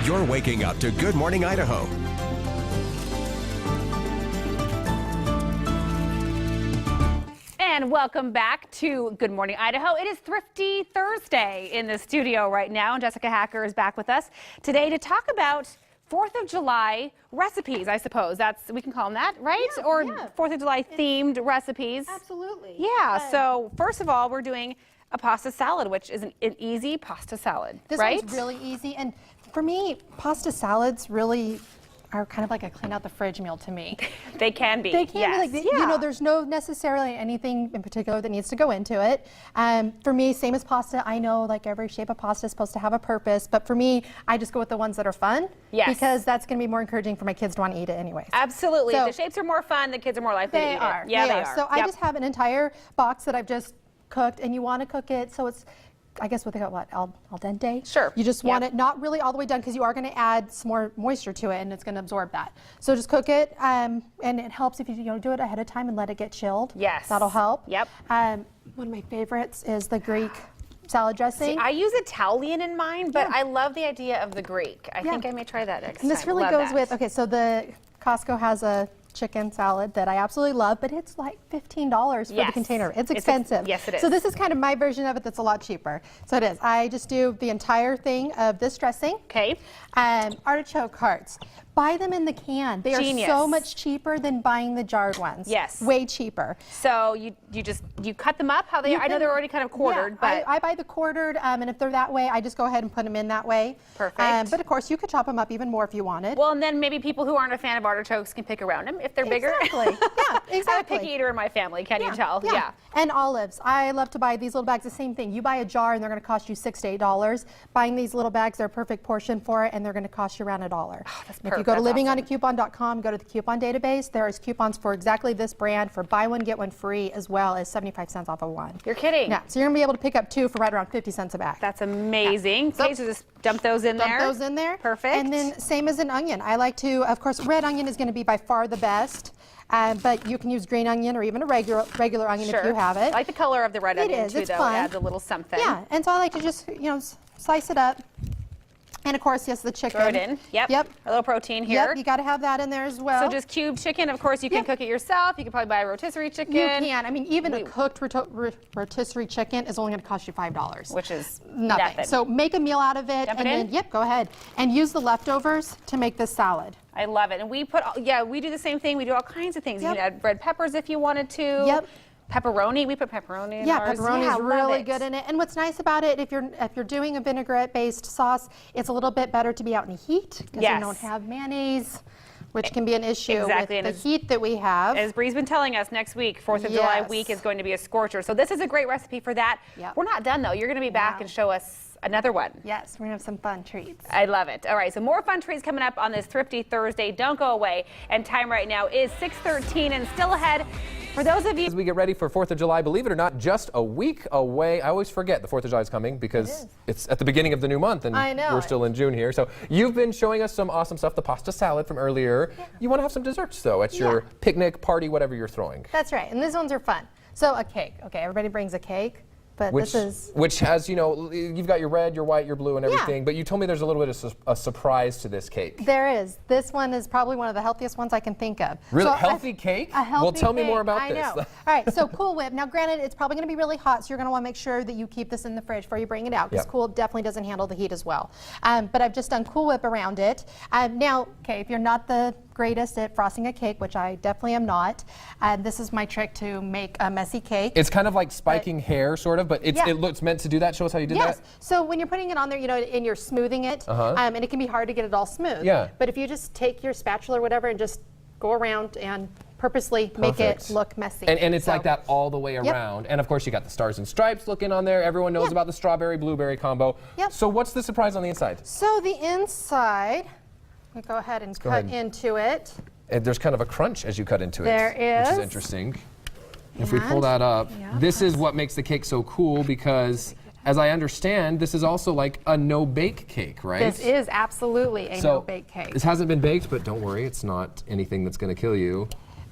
You're waking up to Good Morning Idaho. And welcome back to Good Morning Idaho. It is Thrifty Thursday in the studio right now, and Jessica Hacker is back with us today to talk about 4th of July recipes, I suppose. We can call them that, right? Yeah, or yeah. 4th of July themed recipes. Absolutely. Yeah, so first of all, we're doing a pasta salad, which is an easy pasta salad, This right? one's really easy, and for me, pasta salads really are kind of like a clean out the fridge meal to me. They can be. They can yes. be like, you know, there's no necessarily anything in particular that needs to go into it. For me, same as pasta, I know like every shape of pasta is supposed to have a purpose, but for me, I just go with the ones that are fun. Yes. Because that's going to be more encouraging for my kids to want to eat it anyways. Absolutely. So, if the shapes are more fun, the kids are more likely to eat it. Yeah, they are. So I Yep. just have an entire box that I've just cooked, and you want to cook it so it's, I guess what they got, what, al dente? Sure. You just want Yep. it not really all the way done because you are going to add some more moisture to it and it's going to absorb that. So just cook it, and it helps if you do it ahead of time and let it get chilled. Yes. That'll help. Yep. One of my favorites is the Greek salad dressing. See, I use Italian in mine, but Yeah. I love the idea of the Greek. I think I may try that next And this time. really Love goes that. with, okay, so the Costco has a chicken salad that I absolutely love, but it's like $15 for the Yes. container. It's It's expensive. yes, it is. So this is kind of my version of it that's a lot cheaper. So it is. I just do the entire thing of this dressing. Okay. Artichoke hearts. Buy them in the can. They Genius. are so much cheaper than buying the jarred ones. Yes. Way cheaper. So you cut them up how they are. I know they're already kind of quartered, Yeah, but I buy the quartered, and if they're that way, I just go ahead and put them in that way. Perfect. But of course, you could chop them up even more if you wanted. well, and then maybe people who aren't a fan of artichokes can pick around them if they're bigger. Exactly. Yeah, exactly. I'm a picky eater in my family. Can you tell? Yeah. And olives. I love to buy these little bags. The same thing. You buy a jar and they're going to cost you $6 to $8. Buying these little bags, they're a perfect portion for it, and they're going to cost you around $1. that's If you perfect. go to That's livingonacoupon.com, go to the coupon database. There is coupons for exactly this brand for buy one get one free, as well as 75 cents off of one. You're kidding. Yeah. So you're going to be able to pick up 2 for right around 50 cents a bag. That's amazing. So- Okay, so just dump those in there. Dump those in there. Perfect. And then same as an onion. I like to, of course, red onion is going to be by far the best. But you can use green onion or even a regular onion if you have it. I like the color of the red onion is. too, It's though. fun. It adds a little something. Yeah, and so I like to just, slice it up. And of course, yes, the chicken. Throw it in. Yep. Yep. A little protein here. Yep, you got to have that in there as well. So just cubed chicken. Of course, you can Yep. cook it yourself. You can probably buy a rotisserie chicken. you can. I mean, even a cooked rotisserie chicken is only going to cost you $5. Which is nothing. So make a meal out of it. Dump and it then, in? yep, go ahead. And use the leftovers to make this salad. I love it. And we we do the same thing. We do all kinds of things. Yep. You can add red peppers if you wanted to. Yep. Pepperoni. We put pepperoni in Yeah, ours. pepperoni Yeah, is love really it. good in it. And what's nice about it, if you're doing a vinaigrette-based sauce, it's a little bit better to be out in the heat because Yes. you don't have mayonnaise, which can be an issue Exactly, with and the heat that we have. As Bree's been telling us, next week, 4th of July Yes. week is going to be a scorcher. So this is a great recipe for that. Yep. We're not done, though. You're going to be back No. and show us another one. Yes, we're gonna have some fun treats. I love it. All right, so more fun treats coming up on this Thrifty Thursday. Don't go away. And time right now is 6:13 and still ahead. For those of you As we get ready for 4th of July, believe it or not, just a week away. I always forget the 4th of July is coming because it's at the beginning of the new month and I know we're it. still in June here. So you've been showing us some awesome stuff, the pasta salad from earlier. Yeah. You want to have some desserts though at your picnic, party, whatever you're throwing. That's right, and these ones are fun. So a cake. Okay, everybody brings a cake, but Which, this is which has, you've got your red, your white, your blue and Yeah. everything, but you told me there's a little bit of a surprise to this cake. there is. This one is probably one of the healthiest ones I can think of. Really? So healthy cake? A healthy Well, tell me more cake. about I this. know. All right, so Cool Whip. Now, granted, it's probably going to be really hot, so you're going to want to make sure that you keep this in the fridge before you bring it out, because Yep. Cool definitely doesn't handle the heat as well. But I've just done Cool Whip around it. Now, okay, if you're not the greatest at frosting a cake, which I definitely am not, this is my trick to make a messy cake. It's kind of like spiking hair, sort of, but it's meant to do that. Show us how you did Yes. that. So when you're putting it on there, and you're smoothing it, and it can be hard to get it all smooth. Yeah. But if you just take your spatula or whatever and just go around and purposely make Perfect. it look messy. And it's So- like that all the way Yep. around. And of course you got the stars and stripes looking on there. Everyone knows Yep. about the strawberry blueberry combo. Yep. So what's the surprise on the inside? So the inside, we go ahead and cut ahead. into it. And there's kind of a crunch as you cut into it. There Which is is. interesting. If we pull And- that up, yeah, this is what makes the cake so cool because as I understand, this is also like a no-bake cake, right? This is absolutely a So no-bake cake. this hasn't been baked, but don't worry, it's not anything that's going to kill you.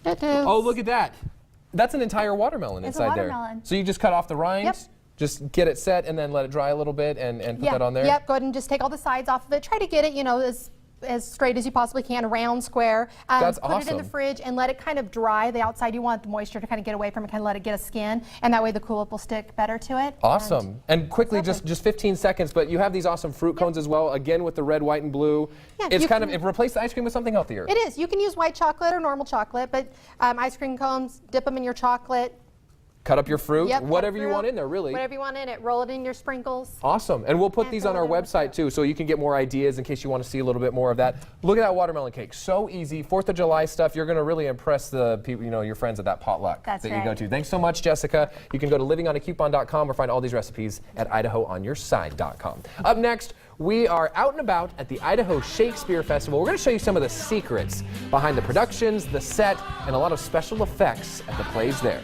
It is. Oh, look at that. That's an entire watermelon It's a inside watermelon. there. So you just cut off the rind, Yep. just get it set and then let it dry a little bit and put that on there? Yep, go ahead and just take all the sides off of it. Try to get it, you know, as straight as you possibly can, round, square. That's Put it in the awesome. fridge and let it kind of dry. The outside, you want the moisture to kind of get away from it, kind of let it get a skin, and that way the Cool Whip will stick better to it. Awesome. And quickly, just 15 seconds, but you have these awesome fruit cones as well, again with the red, white, and blue. Yeah, It's kind of, it replaced the ice cream with something healthier. It is. You can use white chocolate or normal chocolate, but ice cream cones, dip them in your chocolate. Cut up your fruit, Yep, cut whatever you fruit, want in there, really. Whatever you want in it. Roll it in your sprinkles. Awesome. And we'll put And these on fill our it in with website fruit. too, so you can get more ideas in case you want to see a little bit more of that. Look at that watermelon cake. So easy. 4th of July stuff. You're going to really impress the people, you know, your friends at that potluck That's that you go right. to. Thanks so much, Jessica. You can go to livingonacoupon.com or find all these recipes at IdahoOnYourSide.com. Up next, we are out and about at the Idaho Shakespeare Festival. We're going to show you some of the secrets behind the productions, the set, and a lot of special effects at the plays there.